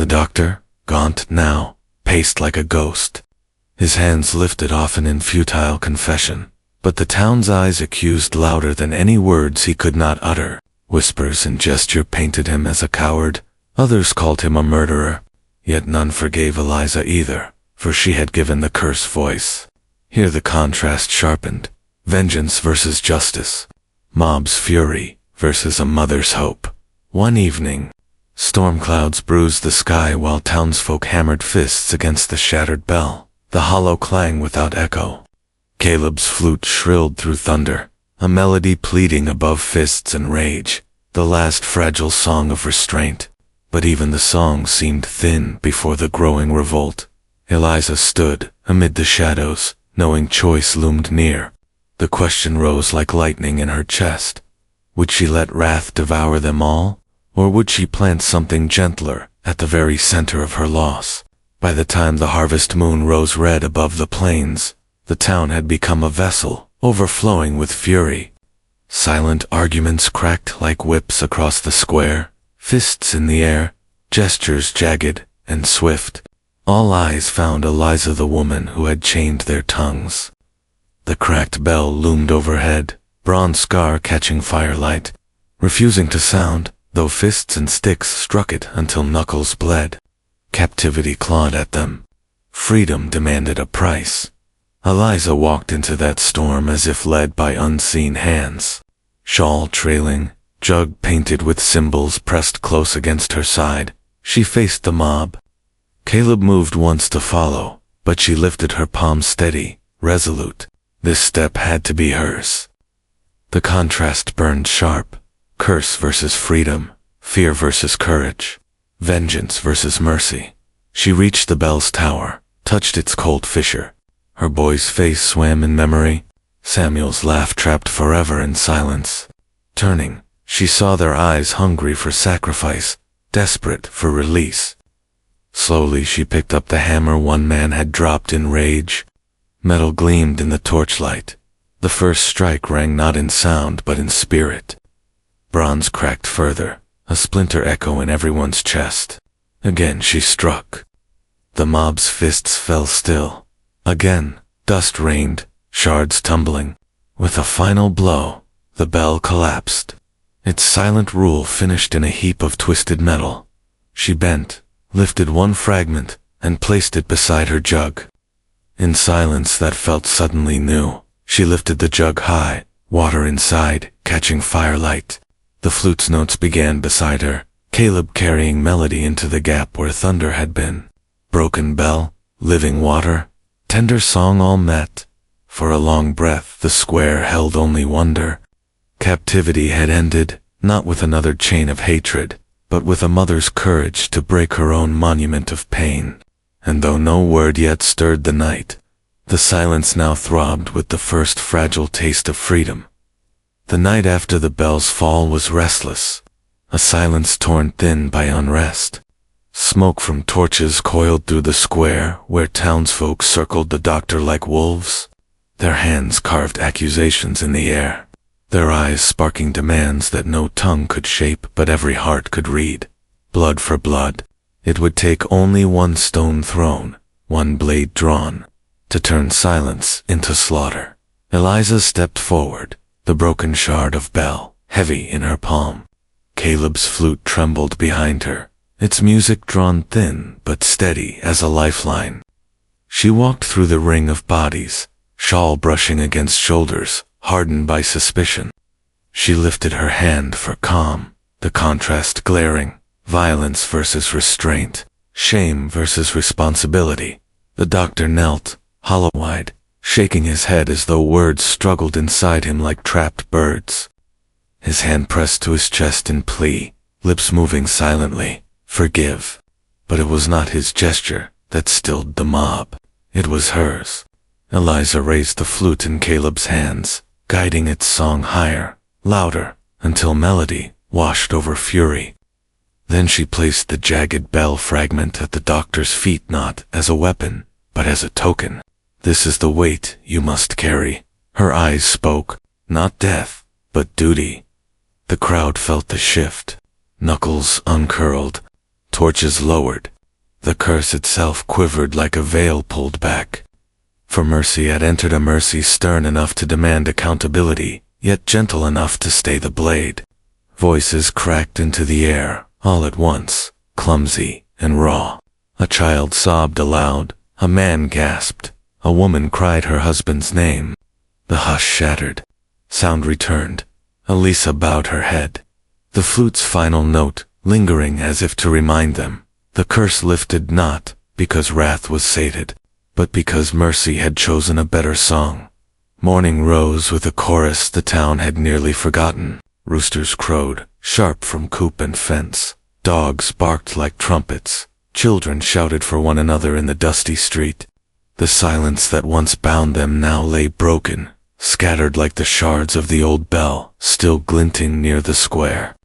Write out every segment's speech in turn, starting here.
The doctor, gaunt now, paced like a ghost, his hands lifted often in futile confession. But the town's eyes accused louder than any words he could not utter. Whispers and gesture painted him as a coward. Others called him a murderer. Yet none forgave Eliza either, for she had given the curse voice. Here the contrast sharpened. Vengeance versus justice. Mob's fury versus a mother's hope. One evening, storm clouds bruised the sky while townsfolk hammered fists against the shattered bell. The hollow clang without echo. Caleb's flute shrilled through thunder, a melody pleading above fists and rage, the last fragile song of restraint. But even the song seemed thin before the growing revolt. Eliza stood amid the shadows, knowing choice loomed near. The question rose like lightning in her chest. Would she let wrath devour them all, or would she plant something gentler at the very center of her loss? By the time the harvest moon rose red above the plains, the town had become a vessel, overflowing with fury. Silent arguments cracked like whips across the square, fists in the air, gestures jagged and swift. All eyes found Eliza, the woman who had chained their tongues. The cracked bell loomed overhead, bronze scar catching firelight, refusing to sound, though fists and sticks struck it until knuckles bled. Captivity clawed at them. Freedom demanded a price. Eliza walked into that storm as if led by unseen hands. Shawl trailing, jug painted with symbols pressed close against her side, she faced the mob. Caleb moved once to follow, but she lifted her palm steady, resolute. This step had to be hers. The contrast burned sharp. Curse versus freedom, fear versus courage, vengeance versus mercy. She reached the bell's tower, touched its cold fissure. Her boy's face swam in memory, Samuel's laugh trapped forever in silence. Turning, she saw their eyes hungry for sacrifice, desperate for release. Slowly she picked up the hammer one man had dropped in rage. Metal gleamed in the torchlight. The first strike rang not in sound but in spirit. Bronze cracked further, a splinter echo in everyone's chest. Again she struck. The mob's fists fell still. Again, dust rained, shards tumbling. With a final blow, the bell collapsed. Its silent rule finished in a heap of twisted metal. She bent, lifted one fragment, and placed it beside her jug. In silence that felt suddenly new, she lifted the jug high, water inside, catching firelight. The flute's notes began beside her, Caleb carrying melody into the gap where thunder had been. Broken bell, living water, tender song all met. For a long breath the square held only wonder. Captivity had ended, not with another chain of hatred, but with a mother's courage to break her own monument of pain. And though no word yet stirred the night, the silence now throbbed with the first fragile taste of freedom. The night after the bell's fall was restless, a silence torn thin by unrest. Smoke from torches coiled through the square where townsfolk circled the doctor like wolves. Their hands carved accusations in the air, their eyes sparking demands that no tongue could shape but every heart could read. Blood for blood. It would take only one stone thrown, one blade drawn, to turn silence into slaughter. Eliza stepped forward, the broken shard of bell heavy in her palm. Caleb's flute trembled behind her, its music drawn thin but steady as a lifeline. She walked through the ring of bodies, shawl brushing against shoulders, hardened by suspicion. She lifted her hand for calm, the contrast glaring. Violence versus restraint, shame versus responsibility. The doctor knelt, hollow-eyed, shaking his head as though words struggled inside him like trapped birds. His hand pressed to his chest in plea, lips moving silently. Forgive. But it was not his gesture that stilled the mob. It was hers. Eliza raised the flute in Caleb's hands, guiding its song higher, louder, until melody washed over fury. Then she placed the jagged bell fragment at the doctor's feet, not as a weapon, but as a token. This is the weight you must carry. Her eyes spoke, not death, but duty. The crowd felt the shift. Knuckles uncurled, torches lowered, The curse itself quivered like a veil pulled back. For Mercy had entered a mercy stern enough to demand accountability, yet gentle enough to stay the blade. Voices cracked into the air, all at once, clumsy and raw. A child sobbed aloud, a man gasped, a woman cried her husband's name. The hush shattered. Sound returned. Elisa bowed her head. The flute's final note, lingering as if to remind them. The curse lifted not because wrath was sated, but because Mercy had chosen a better song. Morning rose with a chorus the town had nearly forgotten. Roosters crowed, sharp from coop and fence. Dogs barked like trumpets. Children shouted for one another in the dusty street. The silence that once bound them now lay broken, scattered like the shards of the old bell, still glinting near the square.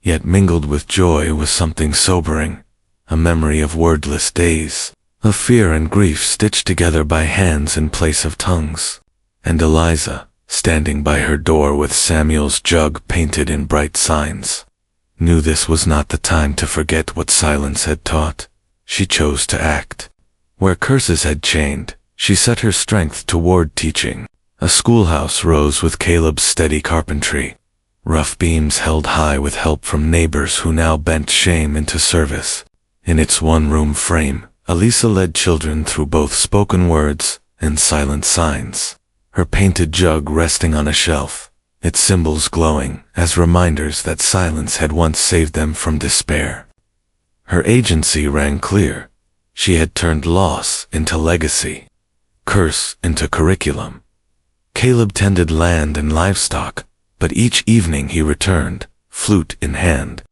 Yet mingled with joy was something sobering, a memory of wordless days, of fear and grief stitched together by hands in place of tongues. And Eliza, standing by her door with Samuel's jug painted in bright signs, knew this was not the time to forget what silence had taught. She chose to act. Where curses had chained, she set her strength toward teaching. A schoolhouse rose with Caleb's steady carpentry. Rough beams held high with help from neighbors who now bent shame into service. In its one-room frame, Elisa led children through both spoken words and silent signs. Her painted jug resting on a shelf, its symbols glowing as reminders that silence had once saved them from despair. Her agency rang clear. She had turned loss into legacy, curse into curriculum. Caleb tended land and livestock, but each evening he returned, flute in hand.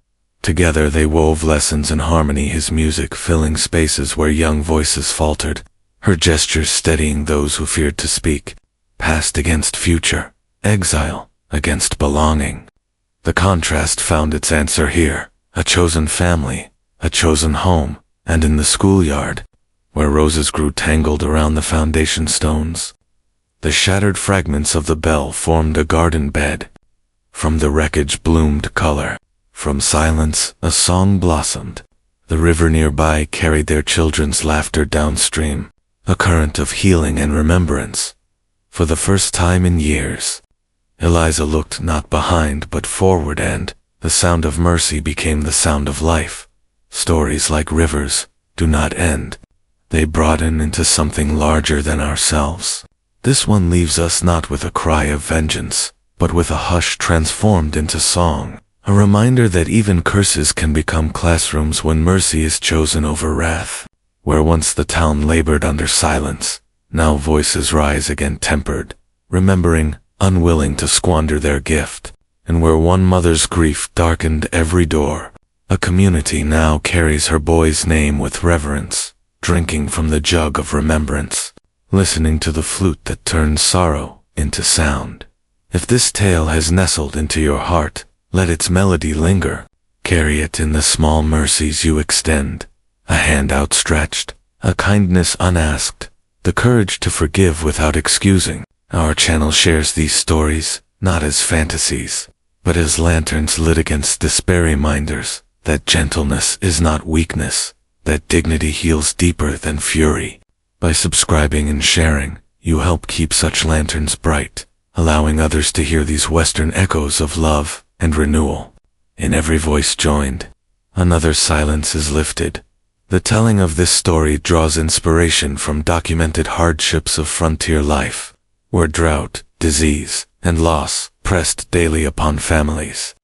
Together they wove lessons in harmony, his music filling spaces where young voices faltered, her gestures steadying those who feared to speak. Past against future, exile against belonging. The contrast found its answer here, a chosen family, a chosen home, and in the schoolyard, where roses grew tangled around the foundation stones. The shattered fragments of the bell formed a garden bed. From the wreckage bloomed color. From silence, a song blossomed. The river nearby carried their children's laughter downstream, a current of healing and remembrance. For the first time in years, Eliza looked not behind but forward, and the sound of mercy became the sound of life. Stories like rivers do not end. They broaden into something larger than ourselves. This one leaves us not with a cry of vengeance, but with a hush transformed into song, a reminder that even curses can become classrooms when mercy is chosen over wrath. Where once the town labored under silence, now voices rise again tempered, remembering, unwilling to squander their gift. And where one mother's grief darkened every door, a community now carries her boy's name with reverence, drinking from the jug of remembrance, listening to the flute that turns sorrow into sound. If this tale has nestled into your heart, let its melody linger. Carry it in the small mercies you extend, a hand outstretched, a kindness unasked, the courage to forgive without excusing. Our channel shares these stories, not as fantasies, but as lanterns lit against despair, reminders that gentleness is not weakness, that dignity heals deeper than fury. By subscribing and sharing, you help keep such lanterns bright, allowing others to hear these Western echoes of love and renewal. In every voice joined, another silence is lifted. The telling of this story draws inspiration from documented hardships of frontier life, where drought, disease, and loss pressed daily upon families.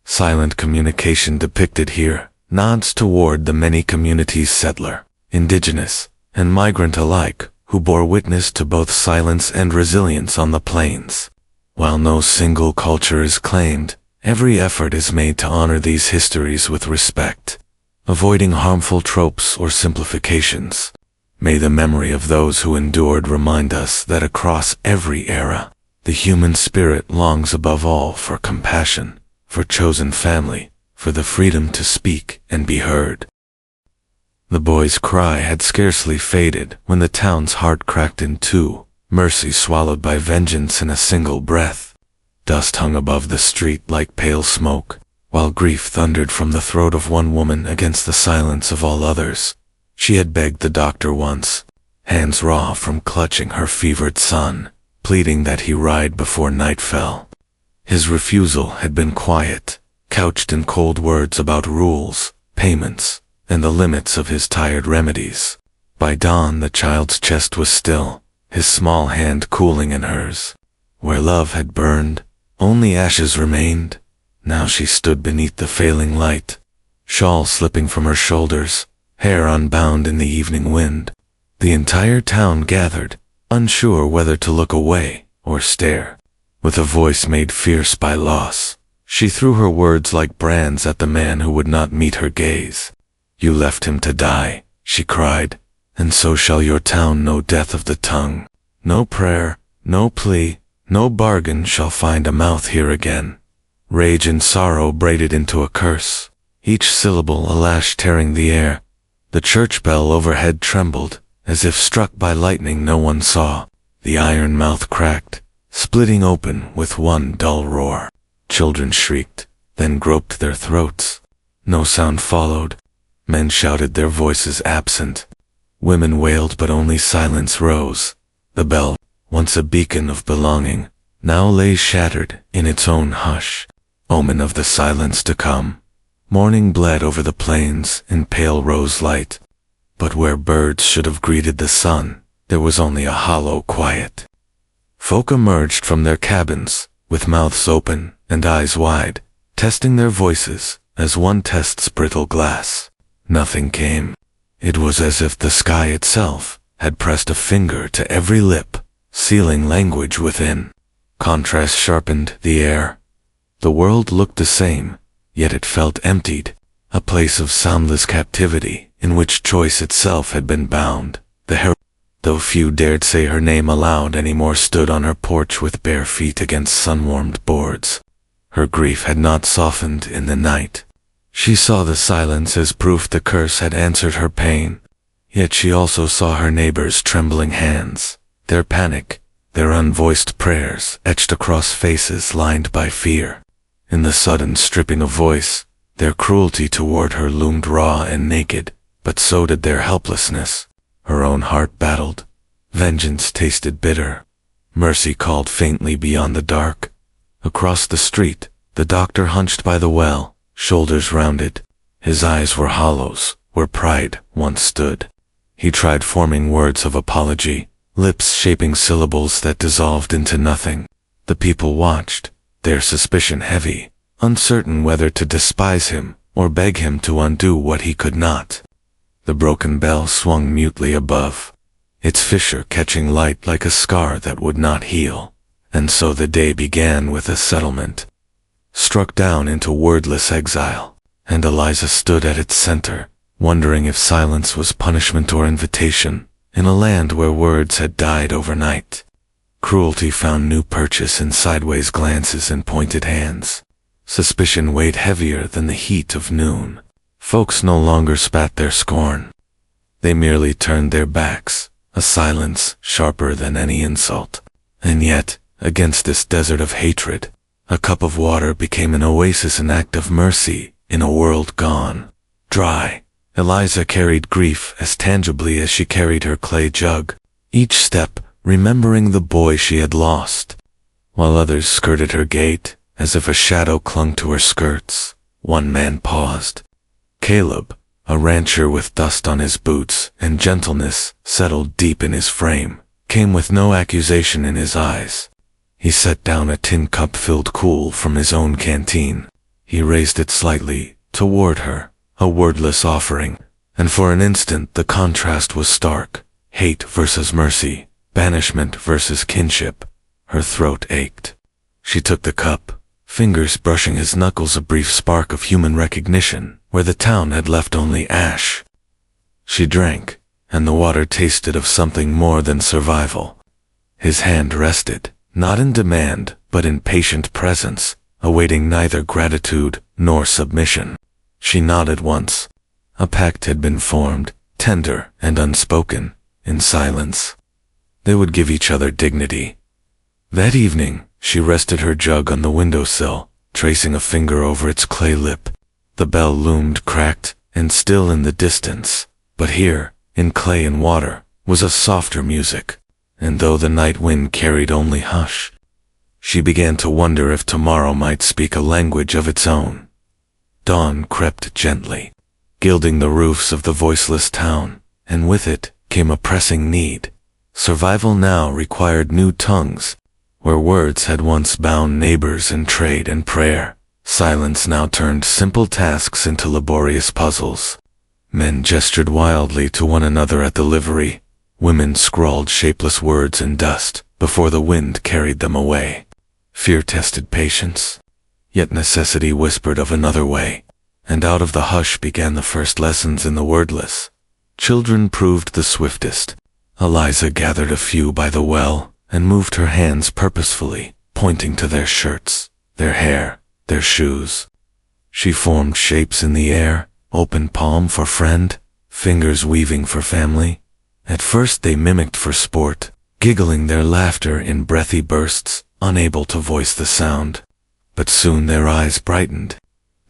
Silent communication depicted here nods toward the many communities, settler, indigenous, and migrant alike, who bore witness to both silence and resilience on the plains. While no single culture is claimed, every effort is made to honor these histories with respect, avoiding harmful tropes or simplifications. May the memory of those who endured remind us that across every era, the human spirit longs above all for compassion, for chosen family, for the freedom to speak and be heard. The boy's cry had scarcely faded when the town's heart cracked in two, mercy swallowed by vengeance in a single breath. Dust hung above the street like pale smoke, while grief thundered from the throat of one woman against the silence of all others. She had begged the doctor once, hands raw from clutching her fevered son, pleading that he ride before night fell. His refusal had been quiet, couched in cold words about rules, payments, and the limits of his tired remedies. By dawn the child's chest was still, his small hand cooling in hers. Where love had burned, only ashes remained. Now she stood beneath the failing light, shawl slipping from her shoulders, hair unbound in the evening wind. The entire town gathered, unsure whether to look away or stare. With a voice made fierce by loss, she threw her words like brands at the man who would not meet her gaze. "You left him to die," she cried, "and so shall your town know death of the tongue. No prayer, no plea, no bargain shall find a mouth here again." Rage and sorrow braided into a curse, each syllable a lash tearing the air. The church bell overhead trembled, as if struck by lightning no one saw. The iron mouth cracked, splitting open with one dull roar. Children shrieked, then groped their throats. No sound followed. Men shouted, their voices absent. Women wailed, but only silence rose. The bell, once a beacon of belonging, now lay shattered in its own hush, omen of the silence to come. Morning bled over the plains in pale rose light, but where birds should have greeted the sun, there was only a hollow quiet. Folk emerged from their cabins, with mouths open and eyes wide, testing their voices as one tests brittle glass. Nothing came. It was as if the sky itself had pressed a finger to every lip, sealing language within. Contrast sharpened the air. The world looked the same, yet it felt emptied, a place of soundless captivity in which choice itself had been bound. Though few dared say her name aloud anymore, stood on her porch with bare feet against sun-warmed boards. Her grief had not softened in the night. She saw the silence as proof the curse had answered her pain. Yet she also saw her neighbors' trembling hands, their panic, their unvoiced prayers etched across faces lined by fear. In the sudden stripping of voice, their cruelty toward her loomed raw and naked, but so did their helplessness. Her own heart battled. Vengeance tasted bitter. Mercy called faintly beyond the dark. Across the street, the doctor hunched by the well, shoulders rounded. His eyes were hollows, where pride once stood. He tried forming words of apology, lips shaping syllables that dissolved into nothing. The people watched, their suspicion heavy, uncertain whether to despise him or beg him to undo what he could not. The broken bell swung mutely above, its fissure catching light like a scar that would not heal. And so the day began with a settlement. Struck down into wordless exile, and Eliza stood at its center, wondering if silence was punishment or invitation, in a land where words had died overnight. Cruelty found new purchase in sideways glances and pointed hands. Suspicion weighed heavier than the heat of noon. Folks no longer spat their scorn. They merely turned their backs, a silence sharper than any insult. And yet, against this desert of hatred, a cup of water became an oasis, an act of mercy in a world gone dry. Eliza carried grief as tangibly as she carried her clay jug, each step remembering the boy she had lost. While others skirted her gate, as if a shadow clung to her skirts, one man paused. Caleb, a rancher with dust on his boots and gentleness settled deep in his frame, came with no accusation in his eyes. He set down a tin cup filled cool from his own canteen. He raised it slightly toward her, a wordless offering, and for an instant the contrast was stark. Hate versus mercy, banishment versus kinship. Her throat ached. She took the cup, fingers brushing his knuckles, a brief spark of human recognition where the town had left only ash. She drank, and the water tasted of something more than survival. His hand rested, not in demand, but in patient presence, awaiting neither gratitude nor submission. She nodded once. A pact had been formed, tender and unspoken, in silence. They would give each other dignity. That evening, she rested her jug on the windowsill, tracing a finger over its clay lip. The bell loomed cracked and still in the distance, But here, in clay and water, was a softer music, and though the night wind carried only hush, she began to wonder if tomorrow might speak a language of its own. Dawn crept gently, gilding the roofs of the voiceless town, and with it came a pressing need. Survival now required new tongues. Where words had once bound neighbors in trade and prayer, silence now turned simple tasks into laborious puzzles. Men gestured wildly to one another at the livery. Women scrawled shapeless words in dust before the wind carried them away. Fear tested patience, yet necessity whispered of another way, and out of the hush began the first lessons in the wordless. Children proved the swiftest. Eliza gathered a few by the well and moved her hands purposefully, pointing to their shirts, their hair, their shoes. She formed shapes in the air, open palm for friend, fingers weaving for family. At first they mimicked for sport, giggling their laughter in breathy bursts, unable to voice the sound. But soon their eyes brightened.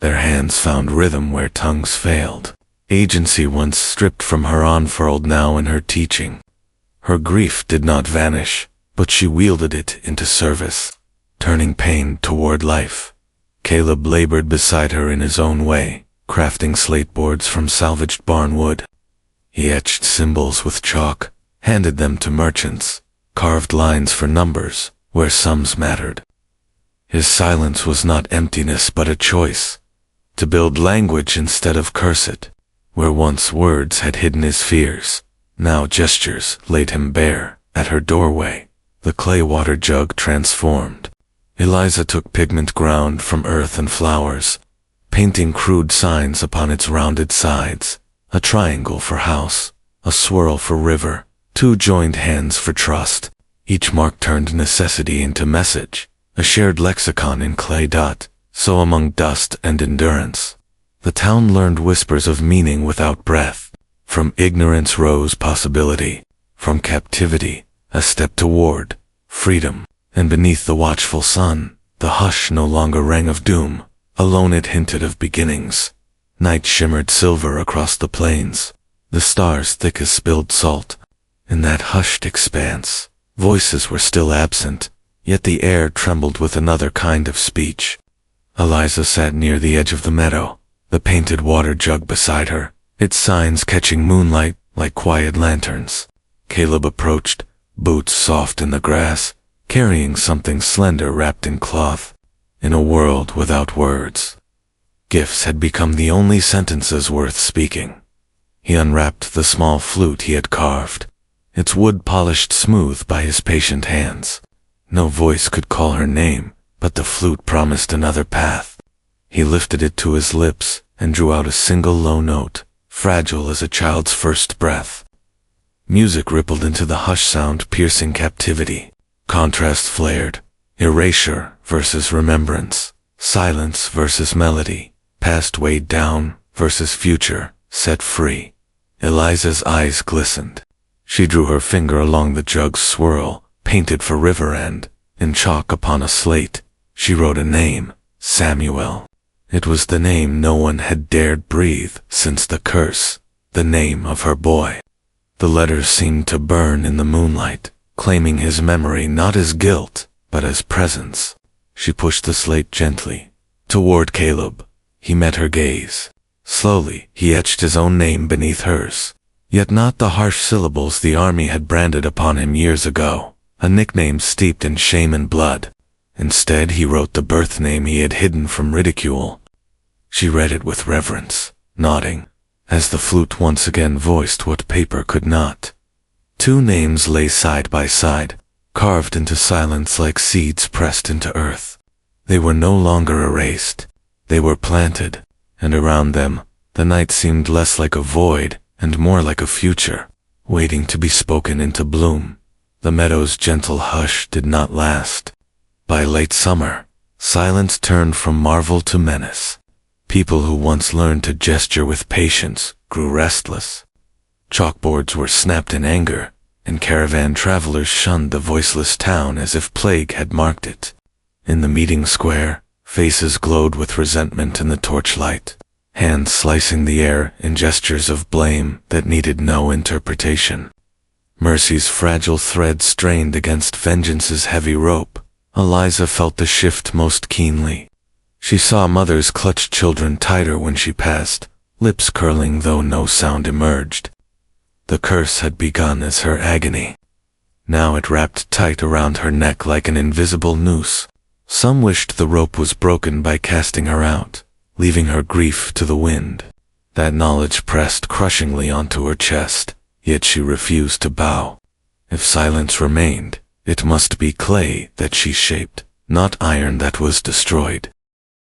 Their hands found rhythm where tongues failed. Agency once stripped from her unfurled now in her teaching. Her grief did not vanish, but she wielded it into service, turning pain toward life. Caleb labored beside her in his own way, crafting slate boards from salvaged barn wood. He etched symbols with chalk, handed them to merchants, carved lines for numbers where sums mattered. His silence was not emptiness but a choice, to build language instead of curse it. Where once words had hidden his fears, now gestures laid him bare. At her doorway, the clay water jug transformed. Eliza took pigment ground from earth and flowers, painting crude signs upon its rounded sides. A triangle for house, a swirl for river, two joined hands for trust. Each mark turned necessity into message, a shared lexicon in clay dot. So among dust and endurance, the town learned whispers of meaning without breath. From ignorance rose possibility, from captivity a step toward freedom. And beneath the watchful sun, the hush no longer rang of doom, alone it hinted of beginnings. Night shimmered silver across the plains, the stars thick as spilled salt. In that hushed expanse, voices were still absent, yet the air trembled with another kind of speech. Eliza sat near the edge of the meadow, the painted water jug beside her, its signs catching moonlight like quiet lanterns. Caleb approached, boots soft in the grass, carrying something slender wrapped in cloth. In a world without words, gifts had become the only sentences worth speaking. He unwrapped the small flute he had carved, its wood polished smooth by his patient hands. No voice could call her name, but the flute promised another path. He lifted it to his lips and drew out a single low note, fragile as a child's first breath. Music rippled into the hush sound, piercing captivity. Contrast flared, erasure versus remembrance, silence versus melody, past weighed down versus future set free. Eliza's eyes glistened. She drew her finger along the jug's swirl, painted for river end. In chalk upon a slate, she wrote a name, Samuel. It was the name no one had dared breathe since the curse, the name of her boy. The letters seemed to burn in the moonlight, claiming his memory not as guilt, but as presence. She pushed the slate gently toward Caleb. He met her gaze. Slowly, he etched his own name beneath hers, yet not the harsh syllables the army had branded upon him years ago, a nickname steeped in shame and blood. Instead, he wrote the birth name he had hidden from ridicule. She read it with reverence, nodding, as the flute once again voiced what paper could not. Two names lay side by side, carved into silence like seeds pressed into earth. They were no longer erased. They were planted, and around them, the night seemed less like a void and more like a future, waiting to be spoken into bloom. The meadow's gentle hush did not last. By late summer, silence turned from marvel to menace. People who once learned to gesture with patience grew restless. Chalkboards were snapped in anger, and caravan travelers shunned the voiceless town as if plague had marked it. In the meeting square, faces glowed with resentment in the torchlight. hands slicing the air in gestures of blame that needed no interpretation. Mercy's fragile thread strained against vengeance's heavy rope. Eliza felt the shift most keenly. She saw mothers clutch children tighter when she passed, lips curling though no sound emerged. The curse had begun as her agony. Now it wrapped tight around her neck like an invisible noose. Some wished the rope was broken by casting her out, leaving her grief to the wind. That knowledge pressed crushingly onto her chest, yet she refused to bow. If silence remained, it must be clay that she shaped, not iron that was destroyed.